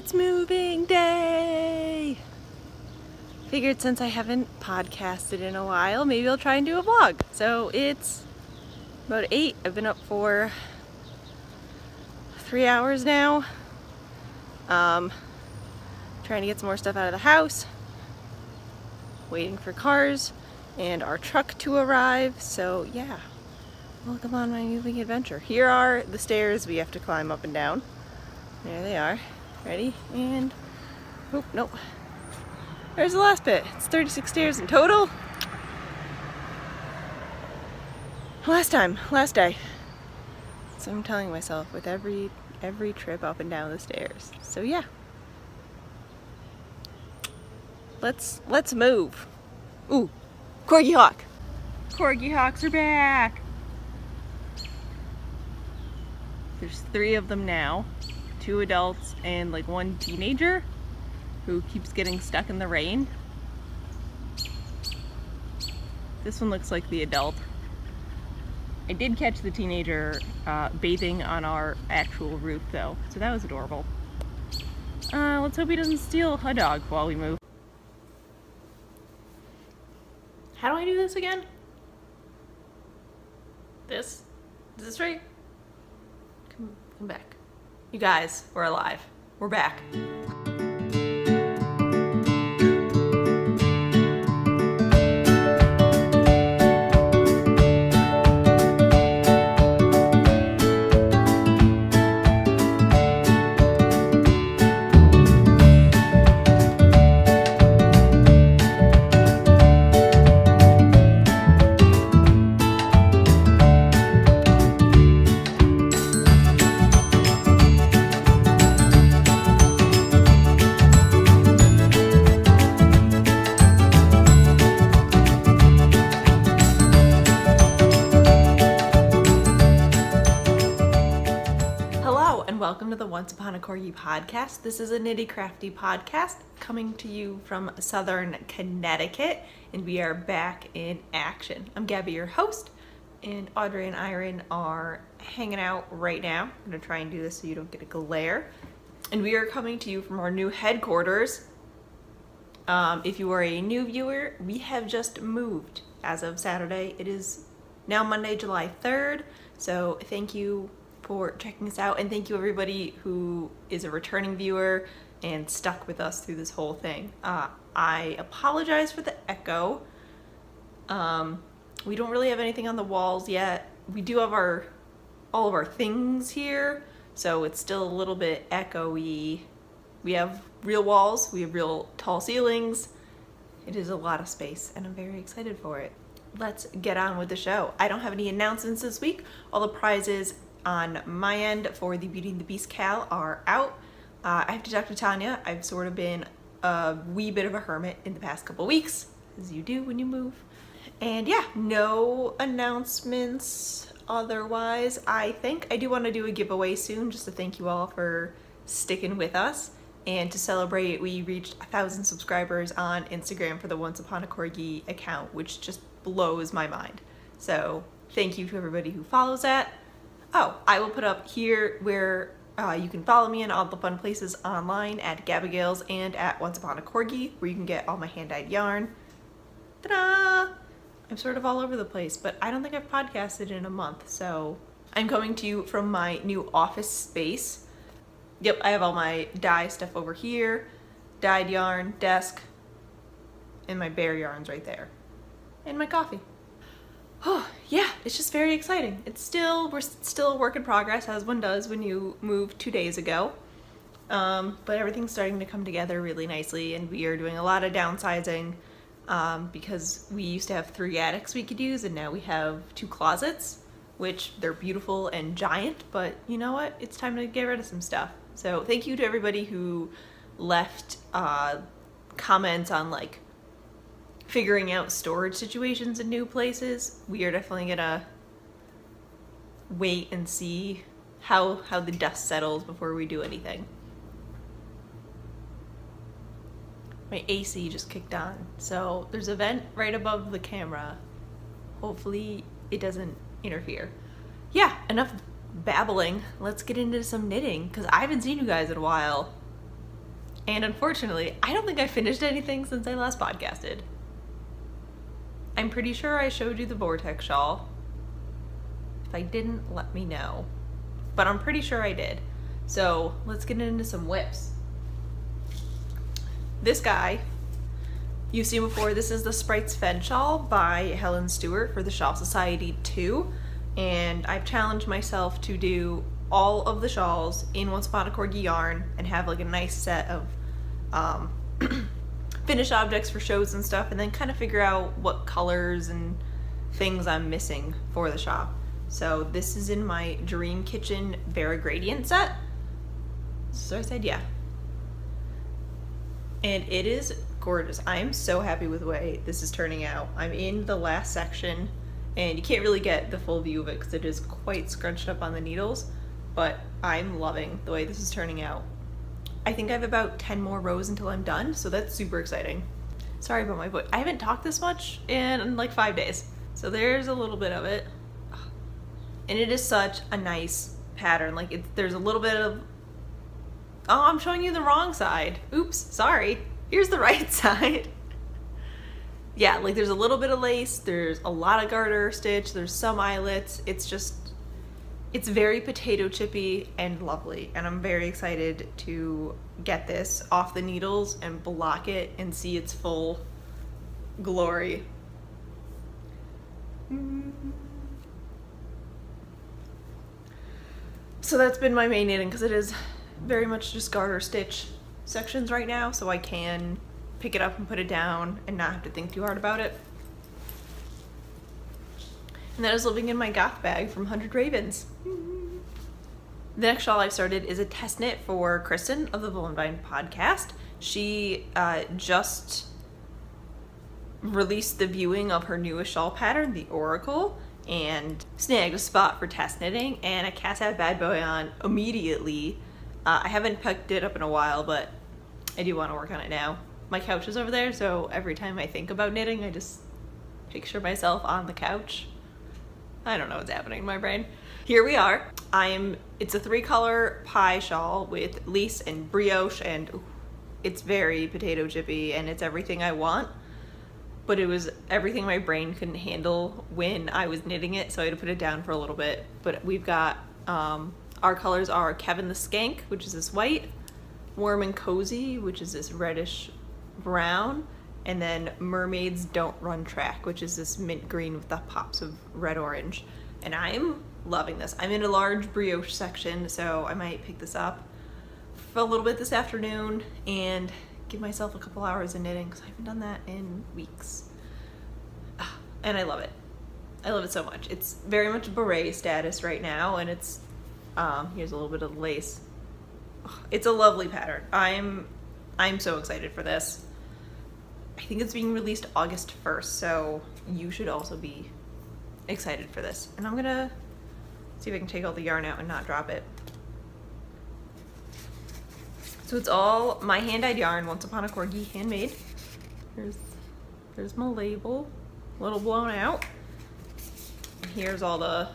It's moving day! Figured since I haven't podcasted in a while, maybe I'll try and do a vlog. So it's about 8. I've been up for 3 hours now. Trying to get some more stuff out of the house. Waiting for cars and our truck to arrive. So yeah, welcome on my moving adventure. Here are the stairs we have to climb up and down. There they are. Ready? And, oh, nope. There's the last bit. It's 36 stairs in total. Last day. So I'm telling myself with every trip up and down the stairs. So yeah. Let's move. Ooh, Corgi Hawk. Corgi Hawks are back. There's 3 of them now. 2 adults and like 1 teenager who keeps getting stuck in the rain. This one looks like the adult. I did catch the teenager bathing on our actual roof though, so that was adorable. Let's hope he doesn't steal a dog while we move. How do I do this again? This? Is this right? Come back. You guys, we're alive. We're back. Welcome to the Once Upon a Corgi podcast. This is a nitty crafty podcast coming to you from Southern Connecticut, and we are back in action. I'm Gabby, your host, and Audrey and Iron are hanging out right now. I'm gonna try and do this so you don't get a glare. And we are coming to you from our new headquarters. If you are a new viewer, we have just moved as of Saturday. It is now Monday, July 3rd, so thank you for checking us out, and thank you everybody who is a returning viewer and stuck with us through this whole thing. I apologize for the echo. We don't really have anything on the walls yet. We do have all of our things here, so it's still a little bit echoey. We have real walls, we have real tall ceilings. It is a lot of space, and I'm very excited for it. Let's get on with the show. I don't have any announcements this week. All the prizes on my end for the Beauty and the Beast Cal are out. I have to talk to Tanya. I've sort of been a wee bit of a hermit in the past couple weeks, as you do when you move. And yeah, no announcements otherwise, I think. I do want to do a giveaway soon just to thank you all for sticking with us. And to celebrate, we reached 1,000 subscribers on Instagram for the Once Upon a Corgi account, which just blows my mind. So thank you to everybody who follows that. Oh, I will put up here where you can follow me in all the fun places online at Gabigail's and at Once Upon a Corgi, where you can get all my hand-dyed yarn. Ta-da! I'm sort of all over the place, but I don't think I've podcasted in a month, so I'm coming to you from my new office space. Yep, I have all my dye stuff over here, dyed yarn, desk, and my bare yarns right there, and my coffee. Oh, yeah, it's just very exciting. We're still a work in progress, as one does when you move 2 days ago. But everything's starting to come together really nicely, and we are doing a lot of downsizing because we used to have 3 attics we could use, and now we have 2 closets, which they're beautiful and giant, but you know what? It's time to get rid of some stuff. So thank you to everybody who left comments on like figuring out storage situations in new places. We are definitely gonna wait and see how the dust settles before we do anything. My AC just kicked on, so there's a vent right above the camera. Hopefully it doesn't interfere. Yeah, enough babbling. Let's get into some knitting, because I haven't seen you guys in a while. And unfortunately, I don't think I finished anything since I last podcasted. I'm pretty sure I showed you the Vortex shawl. If I didn't, let me know. But I'm pretty sure I did. So let's get into some whips. This guy, you've seen before, this is the Sprites Fed shawl by Helen Stewart for the Shawl Society 2. And I've challenged myself to do all of the shawls in Once Upon a Corgi yarn and have like a nice set of finished objects for shows and stuff, and then kind of figure out what colors and things I'm missing for the shop. So this is in my Dream Kitchen Vera Gradient set. So I said, yeah. And it is gorgeous. I'm so happy with the way this is turning out. I'm in the last section, and you can't really get the full view of it because it is quite scrunched up on the needles, but I'm loving the way this is turning out. I think I have about 10 more rows until I'm done, so that's super exciting. Sorry about my voice. I haven't talked this much in like 5 days, so there's a little bit of it. And it is such a nice pattern. Like there's a little bit of, oh, I'm showing you the wrong side. Oops, sorry. Here's the right side. Yeah, like there's a little bit of lace, there's a lot of garter stitch, there's some eyelets. It's very potato chippy and lovely, and I'm very excited to get this off the needles and block it and see its full glory. So that's been my main knitting, because it is very much just garter stitch sections right now, so I can pick it up and put it down and not have to think too hard about it. And that is living in my goth bag from 100 Ravens. The next shawl I've started is a test knit for Kristen of the Vine podcast. She just released the viewing of her newest shawl pattern, the Oracle, and snagged a spot for test knitting, and I cast that bad boy on immediately. I haven't picked it up in a while, but I do want to work on it now. My couch is over there, so every time I think about knitting, I just picture myself on the couch. I don't know what's happening in my brain. Here we are. It's a 3-color pie shawl with lace and brioche, and it's very potato chippy, and it's everything I want, but it was everything my brain couldn't handle when I was knitting it, so I had to put it down for a little bit. But we've got, our colors are Kevin the Skank, which is this white, Warm and Cozy, which is this reddish brown, and then Mermaids Don't Run Track, which is this mint green with the pops of red orange. And I'm loving this. I'm in a large brioche section, so I might pick this up for a little bit this afternoon and give myself a couple hours of knitting, because I haven't done that in weeks. And I love it. I love it so much. It's very much beret status right now, and it's, here's a little bit of lace. It's a lovely pattern. I'm so excited for this. I think it's being released August 1st, so you should also be excited for this. And I'm gonna see if I can take all the yarn out and not drop it. So it's all my hand-dyed yarn, Once Upon a Corgi handmade. There's my label, a little blown out. And here's all the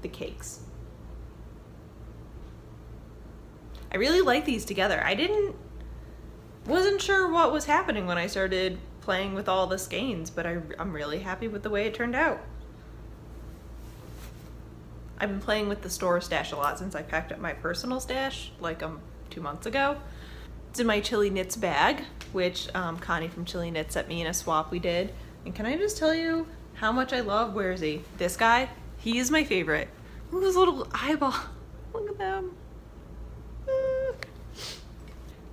cakes. I really like these together. Wasn't sure what was happening when I started playing with all the skeins, but I'm really happy with the way it turned out. I've been playing with the store stash a lot since I packed up my personal stash like 2 months ago. It's in my Chili Knits bag, which Connie from Chili Knits sent me in a swap we did. And can I just tell you how much I love, where is he? This guy, he is my favorite. Look at his little eyeball, look at them.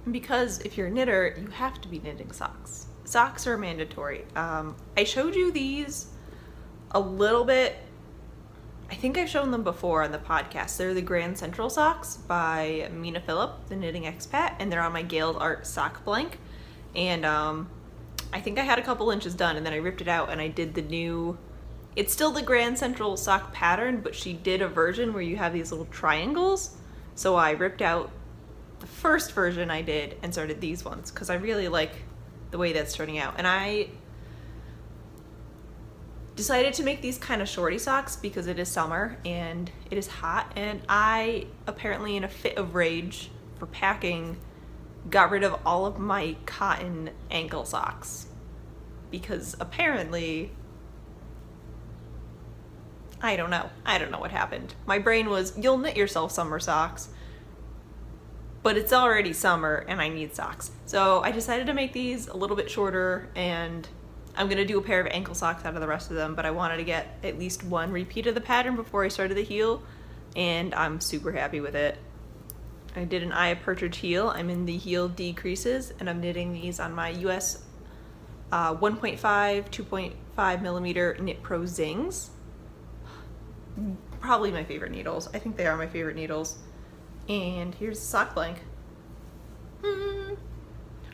Because if you're a knitter, you have to be knitting socks. Socks are mandatory. I showed you these a little bit. I think I've shown them before on the podcast. They're the Grand Central socks by Mina Phillip, the knitting expat, and they're on my Gailed Art sock blank. And I think I had a couple inches done, and then I ripped it out and I did the new, it's still the Grand Central sock pattern, but she did a version where you have these little triangles. So I ripped out the first version I did and started these ones because I really like the way that's turning out. And I decided to make these kind of shorty socks because it is summer and it is hot, and I apparently, in a fit of rage for packing got rid of all of my cotton ankle socks because apparently, I don't know what happened. My brain was, you'll knit yourself summer socks, but it's already summer and I need socks. So I decided to make these a little bit shorter, and I'm gonna do a pair of ankle socks out of the rest of them, but I wanted to get at least one repeat of the pattern before I started the heel, and I'm super happy with it. I did an eye of partridge heel. I'm in the heel decreases, and I'm knitting these on my US 1.5, 2.5 millimeter Knit Pro Zings. Probably my favorite needles. I think they are my favorite needles. And here's the sock blank.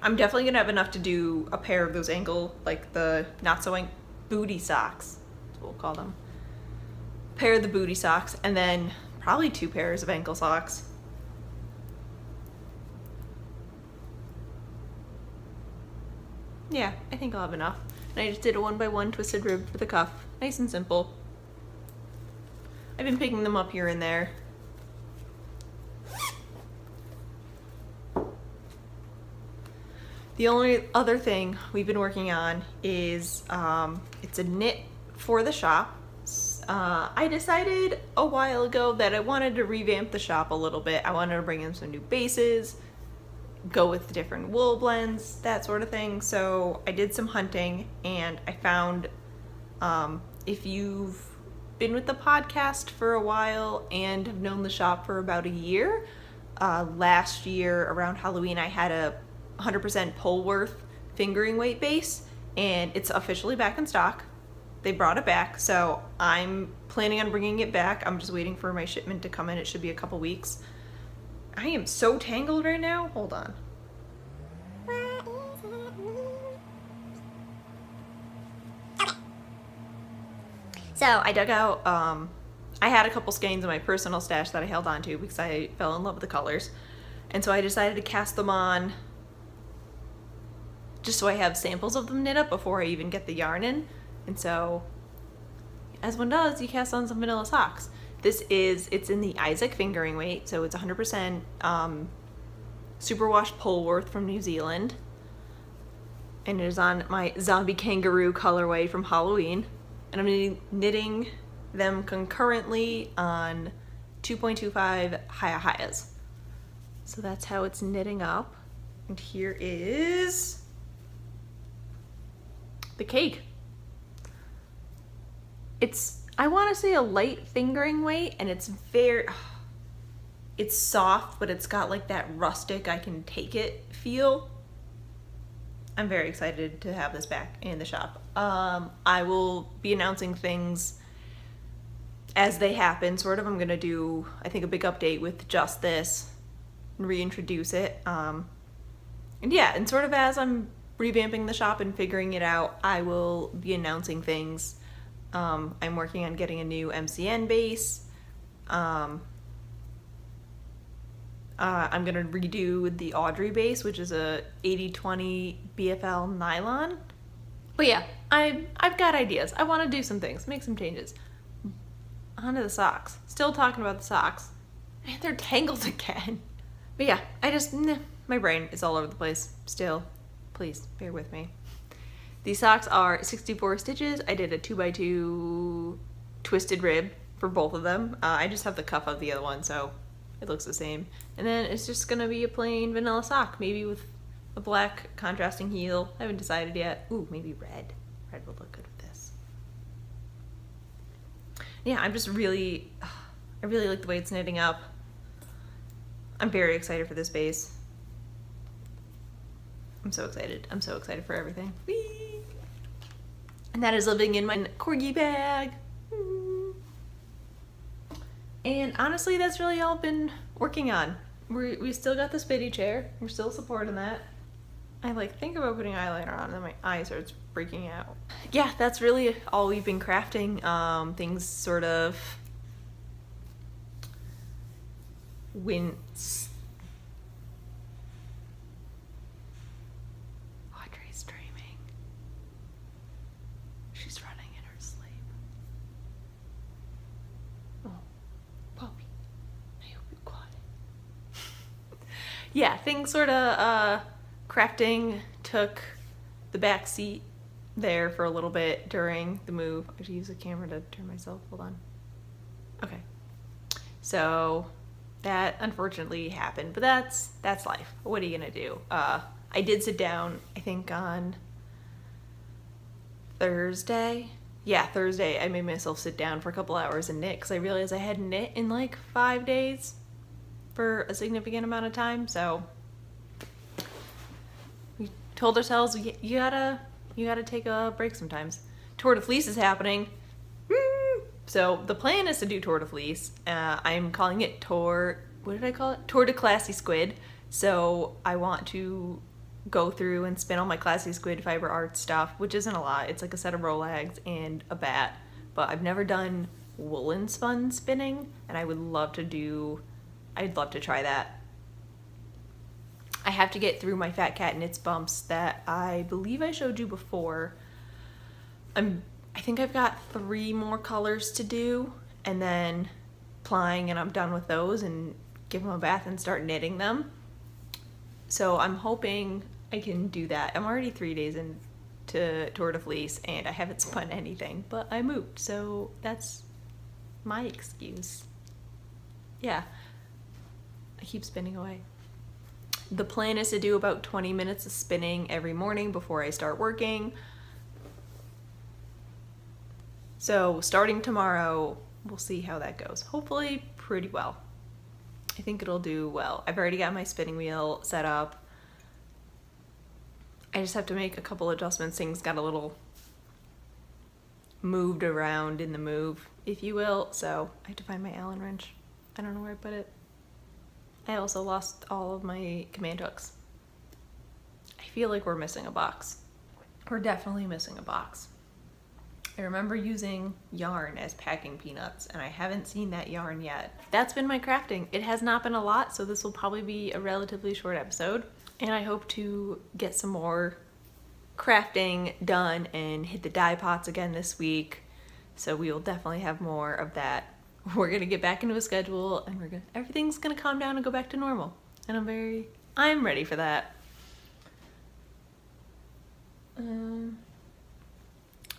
I'm definitely gonna have enough to do a pair of those ankle, like the not so booty socks. That's what we'll call them. Pair of the booty socks, and then probably 2 pairs of ankle socks. Yeah, I think I'll have enough. And I just did a 1x1 twisted rib for the cuff. Nice and simple. I've been picking them up here and there. The only other thing we've been working on is, it's a knit for the shop. I decided a while ago that I wanted to revamp the shop a little bit. I wanted to bring in some new bases, go with different wool blends, that sort of thing. So I did some hunting, and I found, if you've been with the podcast for a while and have known the shop for about a year, last year around Halloween I had a 100% Polworth fingering weight base, and it's officially back in stock. They brought it back, so I'm planning on bringing it back. I'm just waiting for my shipment to come in. It should be a couple weeks. I am so tangled right now. Hold on. Okay. So I dug out, I had a couple skeins in my personal stash that I held on to because I fell in love with the colors. And so I decided to cast them on just so I have samples of them knit up before I even get the yarn in. And so, as one does, you cast on some vanilla socks. It's in the Isaac fingering weight, so it's 100% superwash Polworth from New Zealand. And it is on my zombie kangaroo colorway from Halloween. And I'm knitting them concurrently on 2.25 Hayas. So that's how it's knitting up. And here is the cake. It's, I want to say, a light fingering weight, and it's it's soft, but it's got like that rustic, I can take it feel. I'm very excited to have this back in the shop. I will be announcing things as they happen, sort of. I'm gonna do, I think, a big update with just this and reintroduce it. And yeah, and sort of as I'm revamping the shop and figuring it out, I will be announcing things. I'm working on getting a new MCN base. I'm gonna redo the Audrey base, which is a 80/20 BFL nylon. But yeah, I've got ideas. I want to do some things, make some changes. On to the socks. Still talking about the socks. Man, they're tangled again. But yeah, my brain is all over the place still. Please bear with me. These socks are 64 stitches. I did a 2x2 twisted rib for both of them. I just have the cuff of the other one, so it looks the same. And then it's just gonna be a plain vanilla sock, maybe with a black contrasting heel. I haven't decided yet. Ooh, maybe red. Red will look good with this. Yeah, I'm just really, I really like the way it's knitting up. I'm very excited for this base. I'm so excited. I'm so excited for everything. Whee! And that is living in my Corgi bag. And honestly, that's really all I've been working on. We still got the spitty chair. We're still supporting that. I think about putting eyeliner on and then my eye starts breaking out. Yeah, that's really all we've been crafting. Things sort of went. Audrey's dreaming. She's running in her sleep. Oh, puppy. I hope you're quiet. yeah, things sort of, crafting took the back seat there for a little bit during the move. I should use the camera to turn myself, hold on. Okay. So that unfortunately happened, but that's life. What are you gonna do? I did sit down, I think on Thursday. Yeah, Thursday I made myself sit down for a couple hours and knit because I realized I hadn't knit in like 5 days for a significant amount of time. So we told ourselves you gotta take a break sometimes. Tour de Fleece is happening. So the plan is to do Tour de Fleece. I'm calling it what did I call it? Tour de Classy Squid. So I want to go through and spin all my Classy Squid fiber art stuff, which isn't a lot. It's like a set of Rolags and a bat. But I've never done woolen spun spinning, and I'd love to try that. I have to get through my Fat Cat Knits bumps that I believe I showed you before. I think I've got 3 more colors to do, and then plying, and I'm done with those and give them a bath and start knitting them. So I'm hoping I can do that. I'm already 3 days into Tour de Fleece and I haven't spun anything, but I moved, so that's my excuse. Yeah, I keep spinning away. The plan is to do about 20 minutes of spinning every morning before I start working. So starting tomorrow, we'll see how that goes. Hopefully pretty well. I think it'll do well. I've already got my spinning wheel set up. I just have to make a couple adjustments. Things got a little moved around in the move, if you will. So I have to find my Allen wrench. I don't know where I put it. I also lost all of my command hooks. I feel like we're missing a box. We're definitely missing a box. I remember using yarn as packing peanuts, and I haven't seen that yarn yet. That's been my crafting. It has not been a lot, so this will probably be a relatively short episode. And I hope to get some more crafting done and hit the dye pots again this week. So we will definitely have more of that. We're gonna get back into a schedule, and everything's gonna calm down and go back to normal. And I'm ready for that. I'm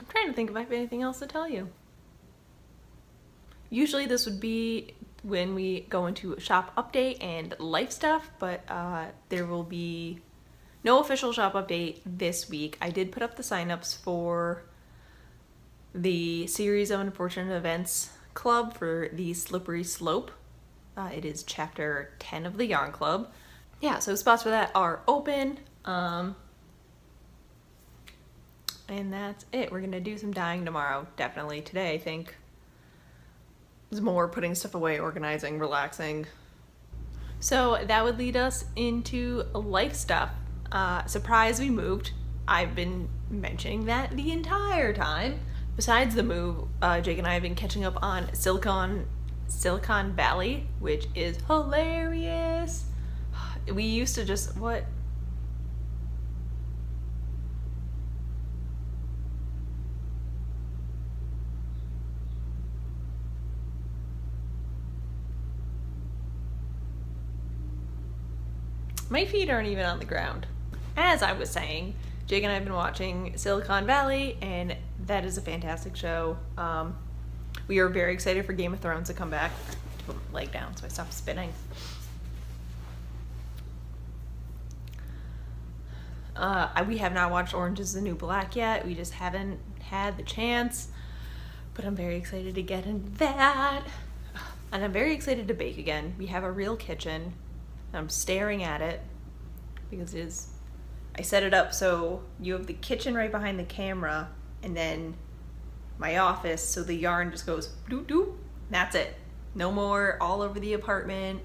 trying to think if I have anything else to tell you. Usually this would be when we go into shop update and life stuff, but there will be no official shop update this week. I did put up the signups for the Series of Unfortunate Events Club for the Slippery Slope. It is chapter 10 of the Yarn Club. Yeah, so spots for that are open. And that's it. We're gonna do some dyeing tomorrow, definitely. Today, I think, is more putting stuff away, organizing, relaxing. So that would lead us into life stuff. Surprise, we moved. I've been mentioning that the entire time. Besides the move, Jake and I have been catching up on Silicon Valley, which is hilarious. We used to just, what? My feet aren't even on the ground. As I was saying, Jake and I have been watching Silicon Valley, and that is a fantastic show. We are very excited for Game of Thrones to come back. To put my leg down so I stop spinning. We have not watched Orange is the New Black yet. We just haven't had the chance, but I'm very excited to get into that. And I'm very excited to bake again. We have a real kitchen. I'm staring at it because I set it up so you have the kitchen right behind the camera and then my office, so the yarn just goes doop doop. That's it. No more all over the apartment.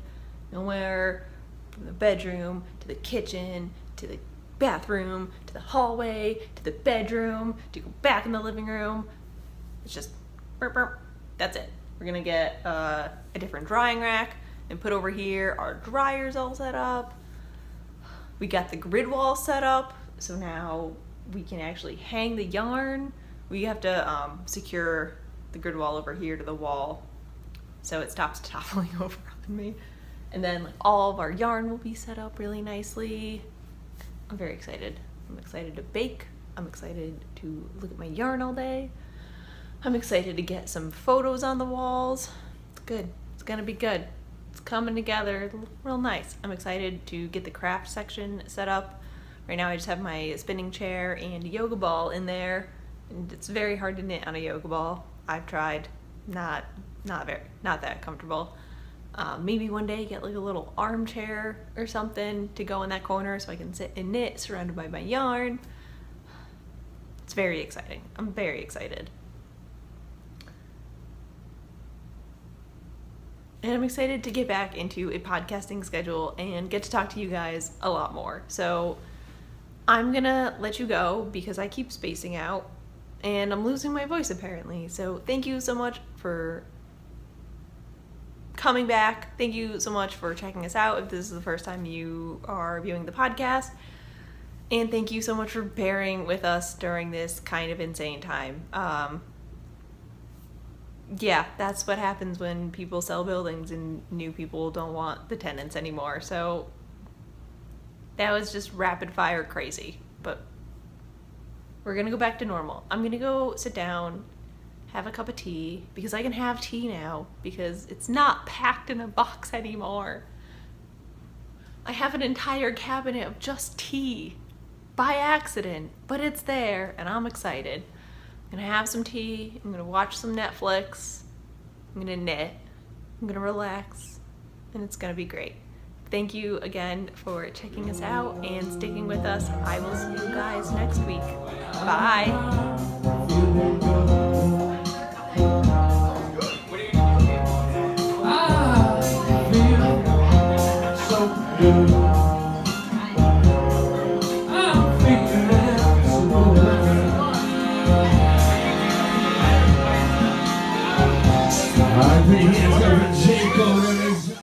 Nowhere from the bedroom to the kitchen to the bathroom to the hallway to the bedroom to go back in the living room. It's just burp burp. That's it. We're gonna get a different drying rack and put over here. Our dryer's all set up. We got the grid wall set up, so now we can actually hang the yarn. We have to secure the grid wall over here to the wall so it stops toppling over on me. And then like all of our yarn will be set up really nicely. I'm very excited. I'm excited to bake. I'm excited to look at my yarn all day. I'm excited to get some photos on the walls. It's good. It's gonna be good. It's coming together real nice. I'm excited to get the craft section set up. Right now I just have my spinning chair and a yoga ball in there, and it's very hard to knit on a yoga ball. I've tried, not that comfortable. Maybe one day get like a little armchair or something to go in that corner so I can sit and knit surrounded by my yarn. It's very exciting. I'm very excited. And I'm excited to get back into a podcasting schedule and get to talk to you guys a lot more. So I'm gonna let you go because I keep spacing out and I'm losing my voice apparently. So thank you so much for coming back. Thank you so much for checking us out if this is the first time you are viewing the podcast. And thank you so much for bearing with us during this kind of insane time. Yeah, that's what happens when people sell buildings and new people don't want the tenants anymore. So that was just rapid fire crazy, but we're gonna go back to normal. I'm gonna go sit down, have a cup of tea, because I can have tea now because it's not packed in a box anymore. I have an entire cabinet of just tea by accident, but it's there and I'm excited. I'm gonna have some tea, I'm gonna watch some Netflix, I'm gonna knit, I'm gonna relax, and it's gonna be great. Thank you again for checking us out and sticking with us. I will see you guys next week. Bye. I think it's gonna change.